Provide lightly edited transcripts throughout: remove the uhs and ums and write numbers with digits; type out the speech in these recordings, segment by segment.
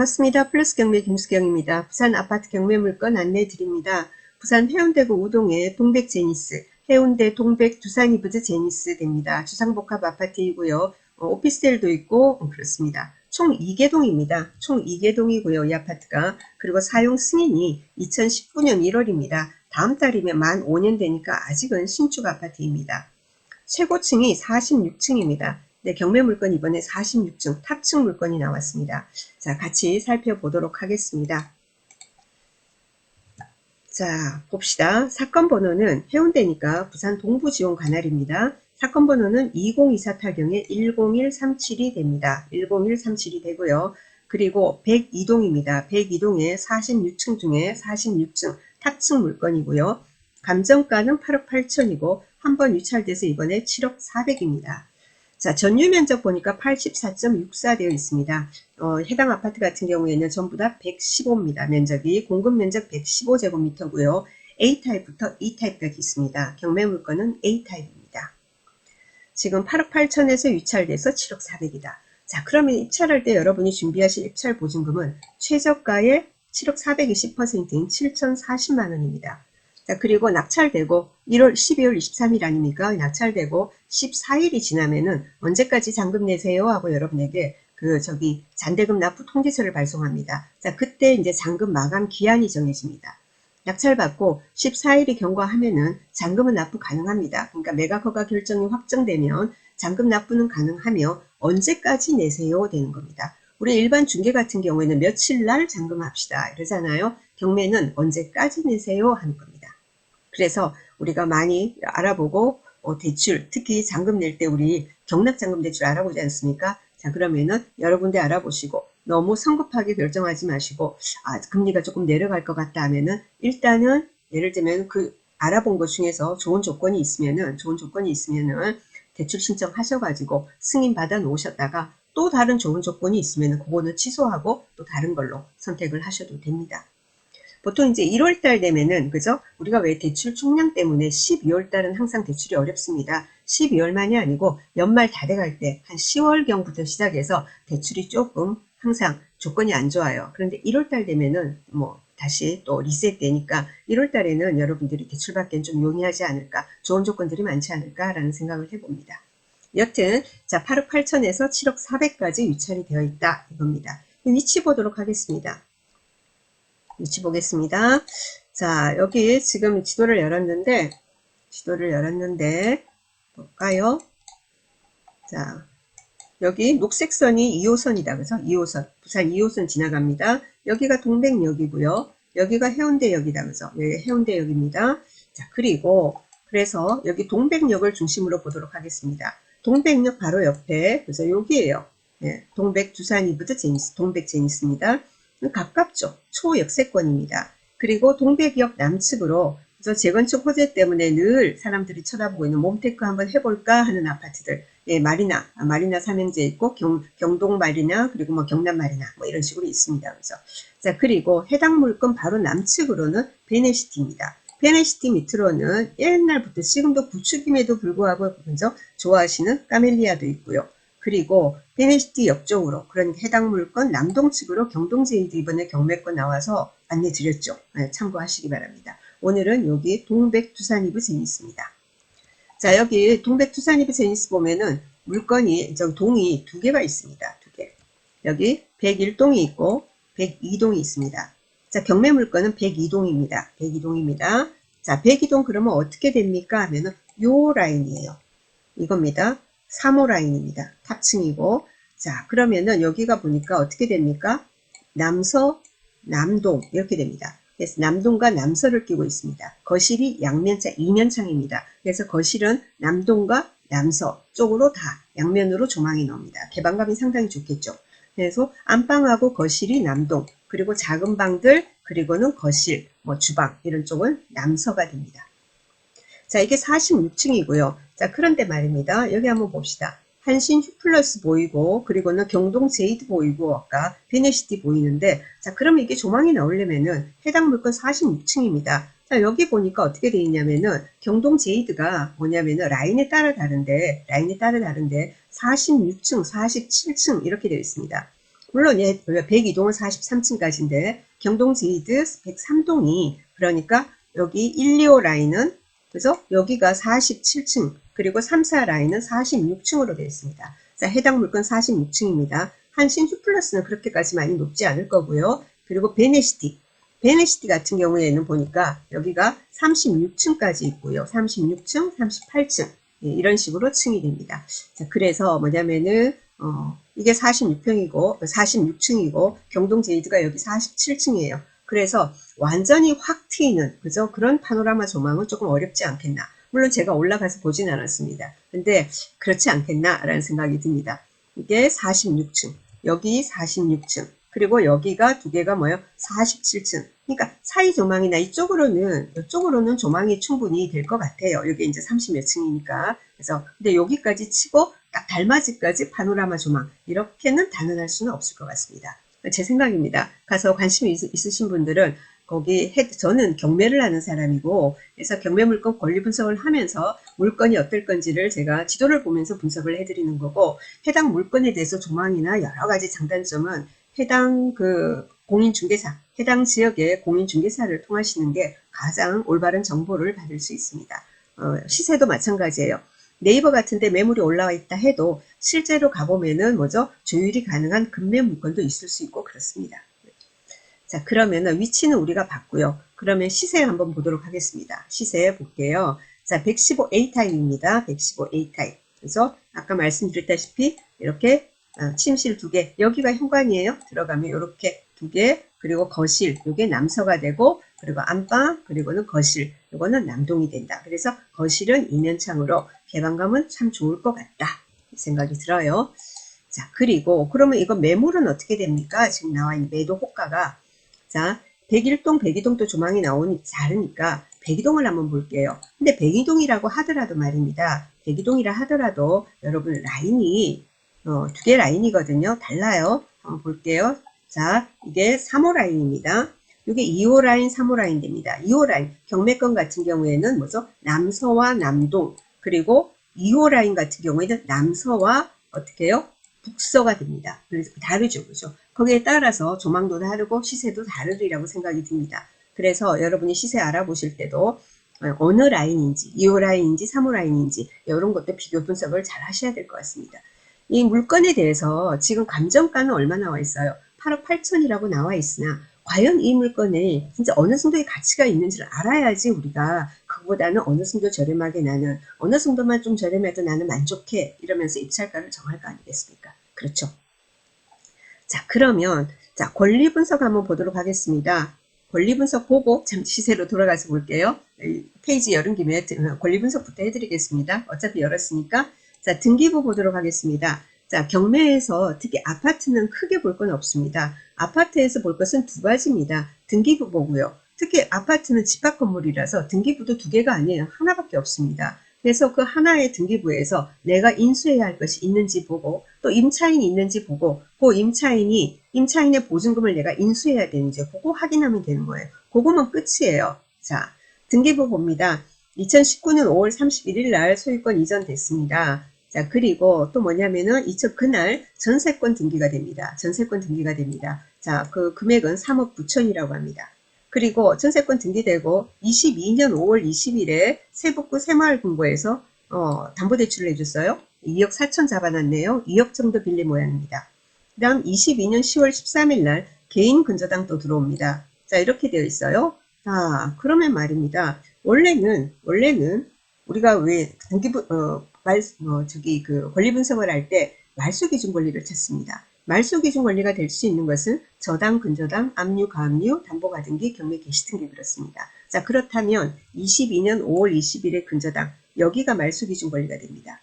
반갑습니다. 플러스 경매 김수경입니다. 부산 아파트 경매 물건 안내 드립니다. 부산 해운대구 우동의 동백 제니스, 해운대 동백 두산이브즈 제니스 됩니다. 주상복합 아파트이고요. 오피스텔도 있고 그렇습니다. 총 2개동입니다. 총 2개동이고요. 이 아파트가. 그리고 사용 승인이 2019년 1월입니다. 다음 달이면 만 5년 되니까 아직은 신축 아파트입니다. 최고층이 46층입니다. 네, 경매 물건 이번에 46층 탑층 물건이 나왔습니다. 자, 같이 살펴보도록 하겠습니다. 자, 봅시다. 사건 번호는 해운대니까 부산 동부지원 관할입니다. 사건 번호는 2024 타경에 10137이 됩니다. 10137이 되고요. 그리고 102동입니다. 102동에 46층 중에 46층 탑층 물건이고요. 감정가는 8억 8천이고 한 번 유찰돼서 이번에 7억 4백입니다. 자, 전유 면적 보니까 84.64 되어 있습니다. 해당 아파트 같은 경우에는 전부 다 115입니다. 면적이 공급 면적 115제곱미터고요. A타입부터 E타입까지 있습니다. 경매 물건은 A타입입니다. 지금 8억 8천에서 유찰돼서 7억 4백이다. 자, 그러면 입찰할 때 여러분이 준비하실 입찰 보증금은 최저가의 7억 4백이 10%인 7,040만원입니다. 자, 그리고 낙찰되고 12월 23일 아닙니까? 낙찰되고 14일이 지나면은 언제까지 잔금 내세요? 하고 여러분에게 잔대금 납부 통지서를 발송합니다. 자, 그때 이제 잔금 마감 기한이 정해집니다. 낙찰받고 14일이 경과하면은 잔금은 납부 가능합니다. 그러니까 매각 허가 결정이 확정되면 잔금 납부는 가능하며 언제까지 내세요? 되는 겁니다. 우리 일반 중개 같은 경우에는 며칠 날 잔금합시다 이러잖아요. 경매는 언제까지 내세요? 하는 겁니다. 그래서 우리가 많이 알아보고 대출, 특히 잔금 낼 때 우리 경락잔금 대출 알아보지 않습니까? 자, 그러면은 여러 군데 알아보시고 너무 성급하게 결정하지 마시고 금리가 조금 내려갈 것 같다 하면은 일단은 예를 들면 그 알아본 것 중에서 좋은 조건이 있으면은 대출 신청하셔가지고 승인 받아 놓으셨다가 또 다른 좋은 조건이 있으면은 그거는 취소하고 또 다른 걸로 선택을 하셔도 됩니다. 보통 이제 1월달 되면은, 그죠? 우리가 왜 대출 총량 때문에 12월달은 항상 대출이 어렵습니다. 12월만이 아니고 연말 다 돼갈 때 한 10월경부터 시작해서 대출이 조금 항상 조건이 안 좋아요. 그런데 1월달 되면은 다시 또 리셋되니까 1월달에는 여러분들이 대출받기엔 좀 용이하지 않을까, 좋은 조건들이 많지 않을까라는 생각을 해봅니다. 여튼 자, 8억 8천에서 7억 4백까지 유찰이 되어 있다 이겁니다. 위치 보도록 하겠습니다. 위치 보겠습니다. 자, 여기 지금 지도를 열었는데 볼까요? 자, 여기 녹색 선이 2호선이다. 그래서 2호선, 부산 2호선 지나갑니다. 여기가 동백역이고요. 여기가 해운대역이다. 그래서 여기 해운대역입니다. 자, 그래서 여기 동백역을 중심으로 보도록 하겠습니다. 동백역 바로 옆에, 그래서 여기에요. 네, 동백 두산이브즈 제니스, 동백 제니스입니다. 가깝죠. 초역세권입니다. 그리고 동백역 남측으로 그래서 재건축 호재 때문에 늘 사람들이 쳐다보고 있는 몬테크 한번 해볼까 하는 아파트들. 예, 마리나 삼형제 있고 경동 마리나 그리고 경남 마리나 이런 식으로 있습니다. 그래서 자, 그리고 해당 물건 바로 남측으로는 베네시티입니다. 베네시티 밑으로는 옛날부터 지금도 구축임에도 불구하고 그죠? 좋아하시는 까멜리아도 있고요. 그리고 베네시티 옆쪽으로, 그러니까 해당 물건 남동측으로 경동제이도 이번에 경매권 나와서 안내 드렸죠. 네, 참고하시기 바랍니다. 오늘은 여기 동백 두산이브 제니스입니다. 자, 여기 동백 두산이브 제니스 보면은 물건이 동이 두 개가 있습니다. 두 개. 여기 101동이 있고 102동이 있습니다. 자, 경매 물건은 102동입니다. 102동입니다. 자, 102동 그러면 어떻게 됩니까? 하면은 요 라인이에요. 이겁니다. 3호 라인입니다. 탑층이고. 자, 그러면은 여기가 보니까 어떻게 됩니까? 남서, 남동 이렇게 됩니다. 그래서 남동과 남서를 끼고 있습니다. 거실이 양면창, 이면창입니다. 그래서 거실은 남동과 남서 쪽으로 다 양면으로 조망이 나옵니다. 개방감이 상당히 좋겠죠. 그래서 안방하고 거실이 남동, 그리고 작은 방들, 그리고는 거실, 주방 이런 쪽은 남서가 됩니다. 자, 이게 46층이고요. 자, 그런데 말입니다. 여기 한번 봅시다. 한신 휴플러스 보이고, 그리고는 경동 제이드 보이고, 아까 베네시티 보이는데, 자, 그러면 이게 조망이 나오려면은 해당 물건 46층입니다. 자, 여기 보니까 어떻게 되어 있냐면은 경동 제이드가 뭐냐면은 라인에 따라 다른데 46층, 47층 이렇게 되어 있습니다. 물론 102동은 43층까지인데 경동제이드 103동이 그러니까 여기 1, 2호 라인은 그죠? 여기가 47층 그리고 3, 4 라인은 46층으로 되어 있습니다. 자, 해당 물건 46층입니다. 한신 휴플러스는 그렇게까지 많이 높지 않을 거고요. 그리고 베네시티 같은 경우에는 보니까 여기가 36층까지 있고요. 36층, 38층 이런 식으로 층이 됩니다. 자, 그래서 뭐냐면은 이게 46층이고 경동제이드가 여기 47층이에요. 그래서 완전히 확 트이는 그죠? 그런 파노라마 조망은 조금 어렵지 않겠나. 물론 제가 올라가서 보진 않았습니다. 근데 그렇지 않겠나라는 생각이 듭니다. 이게 46층, 여기 46층, 그리고 여기가 두 개가 뭐예요? 47층. 그러니까 사이 조망이나 이쪽으로는 조망이 충분히 될 것 같아요. 여기 이제 30몇 층이니까. 그래서 근데 여기까지 치고 딱 달맞이까지 파노라마 조망 이렇게는 단언할 수는 없을 것 같습니다. 제 생각입니다. 가서 관심이 있으신 분들은 거기 저는 경매를 하는 사람이고 그래서 경매 물건 권리 분석을 하면서 물건이 어떨 건지를 제가 지도를 보면서 분석을 해드리는 거고 해당 물건에 대해서 조망이나 여러 가지 장단점은 해당 공인중개사, 해당 지역의 공인중개사를 통하시는 게 가장 올바른 정보를 받을 수 있습니다. 시세도 마찬가지예요. 네이버 같은데 매물이 올라와 있다 해도 실제로 가보면은 뭐죠? 조율이 가능한 급매 물건도 있을 수 있고 그렇습니다. 자, 그러면은 위치는 우리가 봤고요. 그러면 시세 한번 보도록 하겠습니다. 시세 볼게요. 자, 115A 타입입니다. 115A 타입. 그래서 아까 말씀드렸다시피 이렇게 침실 2개, 여기가 현관이에요. 들어가면 이렇게 2개, 그리고 거실, 이게 남서가 되고, 그리고 안방, 그리고는 거실, 이거는 남동이 된다. 그래서 거실은 이면창으로 개방감은 참 좋을 것 같다. 생각이 들어요. 자, 그리고 그러면 이거 매물은 어떻게 됩니까? 지금 나와 있는 매도 호가가 자, 101동, 102동도 조망이 나오니 다르니까 102동을 한번 볼게요. 근데 102동이라고 하더라도 말입니다. 102동이라 하더라도 여러분 라인이 두 개 라인이거든요. 달라요. 한번 볼게요. 자, 이게 3호 라인입니다. 이게 2호 라인, 3호 라인 됩니다. 2호 라인, 경매권 같은 경우에는 뭐죠? 남서와 남동, 그리고 2호 라인 같은 경우에는 남서와 어떻게 해요? 북서가 됩니다. 그래서 다르죠, 그죠? 거기에 따라서 조망도 다르고 시세도 다르리라고 생각이 듭니다. 그래서 여러분이 시세 알아보실 때도 어느 라인인지, 2호 라인인지, 3호 라인인지 이런 것도 비교 분석을 잘 하셔야 될 것 같습니다. 이 물건에 대해서 지금 감정가는 얼마 나와 있어요? 8억 8천이라고 나와 있으나 과연 이 물건에 진짜 어느 정도의 가치가 있는지를 알아야지 우리가 그보다는 어느 정도 저렴하게 나는 어느 정도만 좀 저렴해도 나는 만족해 이러면서 입찰가를 정할 거 아니겠습니까? 그렇죠. 자, 그러면 자, 권리 분석 한번 보도록 하겠습니다. 권리 분석 보고 잠시 시세로 돌아가서 볼게요. 페이지 열은 김에 권리 분석부터 해드리겠습니다. 어차피 열었으니까. 자, 등기부 보도록 하겠습니다. 자, 경매에서 특히 아파트는 크게 볼 건 없습니다. 아파트에서 볼 것은 두 가지입니다. 등기부 보고요. 특히 아파트는 집합 건물이라서 등기부도 두 개가 아니에요. 하나밖에 없습니다. 그래서 그 하나의 등기부에서 내가 인수해야 할 것이 있는지 보고 또 임차인이 있는지 보고 그 임차인의 보증금을 내가 인수해야 되는지 그거 확인하면 되는 거예요. 그거면 끝이에요. 자, 등기부 봅니다. 2019년 5월 31일 날 소유권 이전됐습니다. 자, 그리고 또 뭐냐면은 그날 전세권 등기가 됩니다. 전세권 등기가 됩니다. 자, 그 금액은 3억 9천이라고 합니다. 그리고 전세권 등기되고 22년 5월 20일에 세북구 새마을금고에서 담보대출을 해줬어요. 2억 4천 잡아놨네요. 2억 정도 빌린 모양입니다. 그 다음 22년 10월 13일 날 개인 근저당 또 들어옵니다. 자, 이렇게 되어 있어요. 자, 그러면 말입니다. 원래는 우리가 왜 등기부 권리 분석을 할 때 말소 기준 권리를 찾습니다. 말소 기준 권리가 될 수 있는 것은 저당, 근저당, 압류, 가압류, 담보가등기, 경매 개시 등기 그렇습니다. 자, 그렇다면 22년 5월 20일의 근저당 여기가 말소 기준 권리가 됩니다.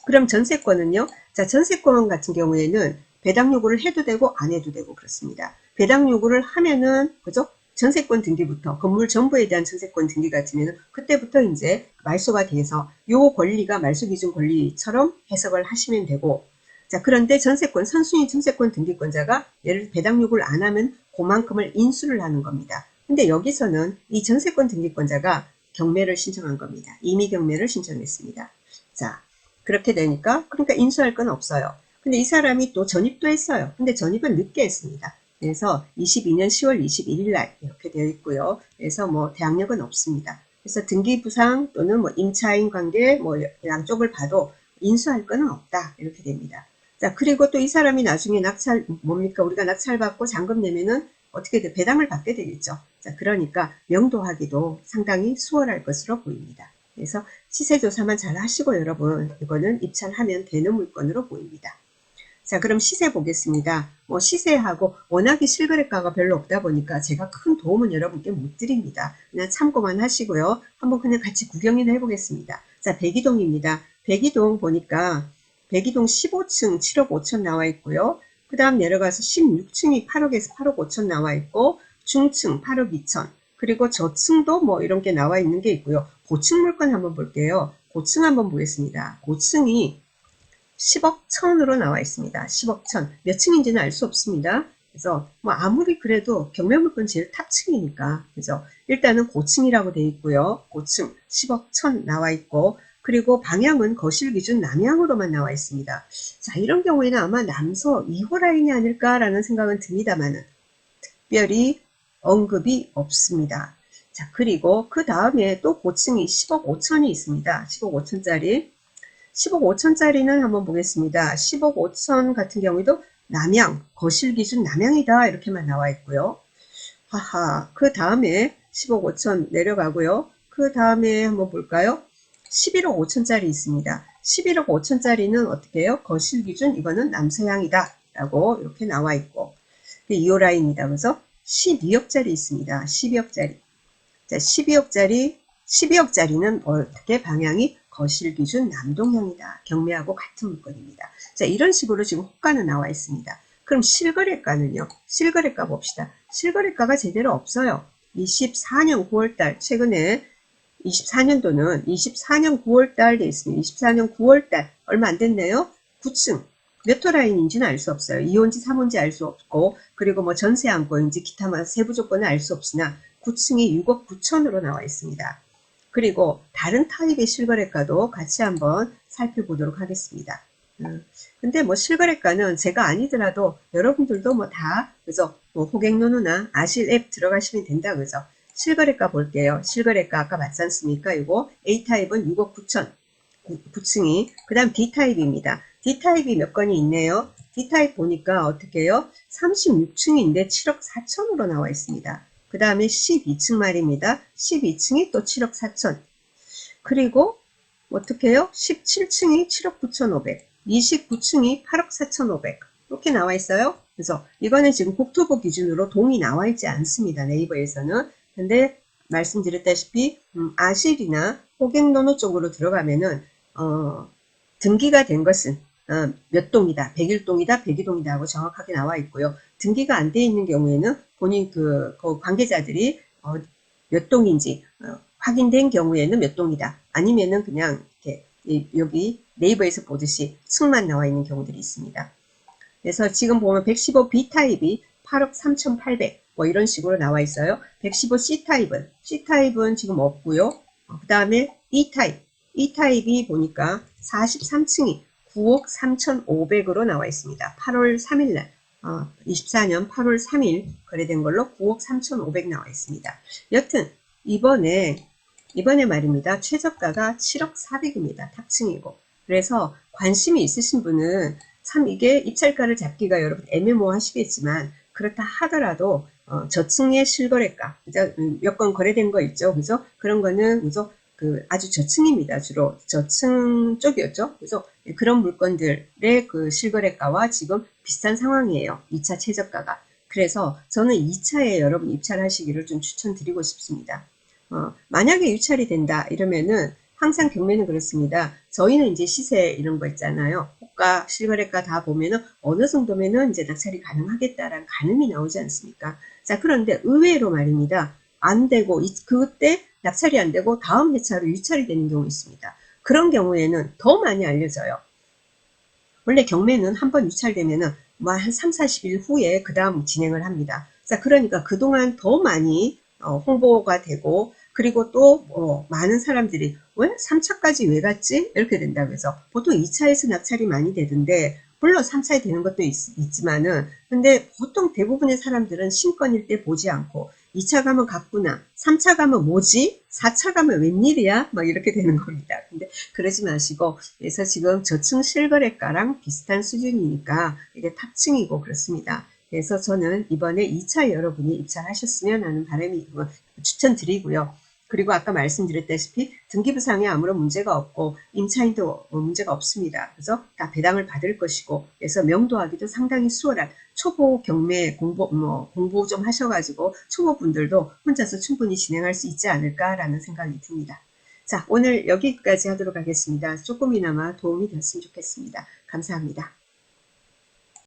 그럼 전세권은요? 자, 전세권 같은 경우에는 배당 요구를 해도 되고 안 해도 되고 그렇습니다. 배당 요구를 하면은 그죠? 전세권 등기부터 건물 전부에 대한 전세권 등기 같으면 그때부터 이제 말소가 돼서 요 권리가 말소 기준 권리처럼 해석을 하시면 되고 자, 그런데 선순위 전세권 등기권자가 예를 배당 요구를 안 하면 그만큼을 인수를 하는 겁니다. 근데 여기서는 이 전세권 등기권자가 경매를 신청한 겁니다. 임의 경매를 신청했습니다. 자, 그렇게 되니까 그러니까 인수할 건 없어요. 근데 이 사람이 또 전입도 했어요. 근데 전입은 늦게 했습니다. 그래서 22년 10월 21일 날 이렇게 되어 있고요. 그래서 뭐 대학력은 없습니다. 그래서 등기 부상 또는 뭐 임차인 관계 뭐 양쪽을 봐도 인수할 건은 없다. 이렇게 됩니다. 자, 그리고 또 이 사람이 나중에 낙찰, 뭡니까? 우리가 낙찰받고 잔금 내면은 어떻게든 배당을 받게 되겠죠. 자, 그러니까 명도하기도 상당히 수월할 것으로 보입니다. 그래서 시세조사만 잘 하시고 여러분, 이거는 입찰하면 되는 물건으로 보입니다. 자, 그럼 시세 보겠습니다. 뭐 시세하고 워낙에 실거래가가 별로 없다 보니까 제가 큰 도움은 여러분께 못 드립니다. 그냥 참고만 하시고요. 한번 그냥 같이 구경이나 해보겠습니다. 자, 백이동입니다. 백이동 보니까 백이동 15층 7억 5천 나와 있고요. 그 다음 내려가서 16층이 8억에서 8억 5천 나와 있고 중층 8억 2천 그리고 저층도 뭐 이런 게 나와 있는 게 있고요. 고층 물건 한번 볼게요. 고층 한번 보겠습니다. 고층이 10억 천으로 나와 있습니다. 10억 천. 몇 층인지는 알 수 없습니다. 그래서 뭐 아무리 그래도 경매물건 제일 탑층이니까. 그죠? 일단은 고층이라고 되어 있고요. 고층 10억 천 나와 있고 그리고 방향은 거실 기준 남향으로만 나와 있습니다. 자, 이런 경우에는 아마 남서 2호 라인이 아닐까라는 생각은 듭니다만은 특별히 언급이 없습니다. 자, 그리고 그 다음에 또 고층이 10억 5천이 있습니다. 10억 5천짜리. 10억 5천짜리는 한번 보겠습니다. 10억 5천 같은 경우에도 남향, 거실 기준 남향이다 이렇게만 나와 있고요. 하하, 그 다음에 10억 5천 내려가고요. 그 다음에 한번 볼까요? 11억 5천짜리 있습니다. 11억 5천짜리는 어떻게 해요? 거실 기준 이거는 남서향이다 라고 이렇게 나와 있고 2호 라인입니다. 그래서 12억짜리 있습니다. 12억짜리. 자, 12억짜리는 어떻게 방향이 거실 기준 남동향이다. 경매하고 같은 물건입니다. 자, 이런 식으로 지금 호가는 나와 있습니다. 그럼 실거래가는요? 실거래가 봅시다. 실거래가가 제대로 없어요. 24년 9월달, 최근에 24년도는 24년 9월달 돼 있습니다. 24년 9월달, 얼마 안 됐네요? 9층. 몇 호 라인인지는 알 수 없어요. 2호인지 3호인지 알 수 없고, 그리고 뭐 전세 안건인지 기타 세부 조건은 알 수 없으나, 9층이 6억 9천으로 나와 있습니다. 그리고 다른 타입의 실거래가도 같이 한번 살펴보도록 하겠습니다. 근데 뭐 실거래가는 제가 아니더라도 여러분들도 뭐 다, 그죠? 뭐 호갱노누나 아실 앱 들어가시면 된다, 그죠? 실거래가 볼게요. 실거래가 아까 맞지 않습니까? 이거 A타입은 6억 9천, 9층이. 그 다음 D타입입니다. D타입이 몇 건이 있네요. D타입 보니까 어떻게 해요? 36층인데 7억 4천으로 나와 있습니다. 그 다음에 12층 말입니다. 12층이 또 7억 4천. 그리고 어떻게 해요? 17층이 7억 9천5백, 29층이 8억 4천5백 이렇게 나와 있어요. 그래서 이거는 지금 국토부 기준으로 동이 나와 있지 않습니다. 네이버에서는. 근데 말씀드렸다시피 아실이나 호갱노노 쪽으로 들어가면은 등기가 된 것은 몇 동이다, 101동이다, 102동이다 하고 정확하게 나와 있고요. 등기가 안 돼 있는 경우에는 본인 그 관계자들이 몇 동인지 확인된 경우에는 몇 동이다. 아니면은 그냥 이렇게 여기 네이버에서 보듯이 층만 나와 있는 경우들이 있습니다. 그래서 지금 보면 115 B타입이 8억 3,800 뭐 이런 식으로 나와 있어요. 115 C타입은 지금 없고요. 그 다음에 E타입이 보니까 43층이 9억 3,500으로 나와 있습니다. 8월 3일날 24년 8월 3일 거래된 걸로 9억 3,500 나와 있습니다. 여튼 이번에 말입니다. 최저가가 7억 400입니다. 탑층이고. 그래서 관심이 있으신 분은 참 이게 입찰가를 잡기가 여러분 애매모호하시겠지만 그렇다 하더라도 저층의 실거래가 몇 건 거래된 거 있죠, 그죠? 그런 거는 그죠? 그 아주 저층입니다. 주로 저층 쪽이었죠. 그래서 그런 물건들의 그 실거래가와 지금 비슷한 상황이에요. 2차 최저가가. 그래서 저는 2차에 여러분 입찰하시기를 좀 추천드리고 싶습니다. 만약에 유찰이 된다 이러면은 항상 경매는 그렇습니다. 저희는 이제 시세 이런 거 있잖아요. 호가, 실거래가 다 보면은 어느 정도면은 이제 낙찰이 가능하겠다라는 가늠이 나오지 않습니까? 자, 그런데 의외로 말입니다. 안 되고, 그때 낙찰이 안 되고 다음 회차로 유찰이 되는 경우 있습니다. 그런 경우에는 더 많이 알려져요. 원래 경매는 한번 유찰되면은 뭐 한 3, 40일 후에 그 다음 진행을 합니다. 자, 그러니까 그동안 더 많이 홍보가 되고 그리고 또 많은 사람들이 왜 3차까지 왜 갔지? 이렇게 된다고 해서 보통 2차에서 낙찰이 많이 되던데 물론 3차에 되는 것도 있지만은, 근데 보통 대부분의 사람들은 신권일 때 보지 않고 2차 가면 갔구나, 3차 가면 뭐지, 4차 가면 웬일이야, 막 이렇게 되는 겁니다. 근데 그러지 마시고, 그래서 지금 저층 실거래가랑 비슷한 수준이니까 이게 탑층이고 그렇습니다. 그래서 저는 이번에 2차 여러분이 입찰하셨으면 하는 바람이 추천드리고요. 그리고 아까 말씀드렸다시피 등기부상에 아무런 문제가 없고 임차인도 문제가 없습니다. 그래서 다 배당을 받을 것이고, 그래서 명도하기도 상당히 수월한 초보 경매 공부 좀 하셔가지고 초보분들도 혼자서 충분히 진행할 수 있지 않을까라는 생각이 듭니다. 자, 오늘 여기까지 하도록 하겠습니다. 조금이나마 도움이 됐으면 좋겠습니다. 감사합니다.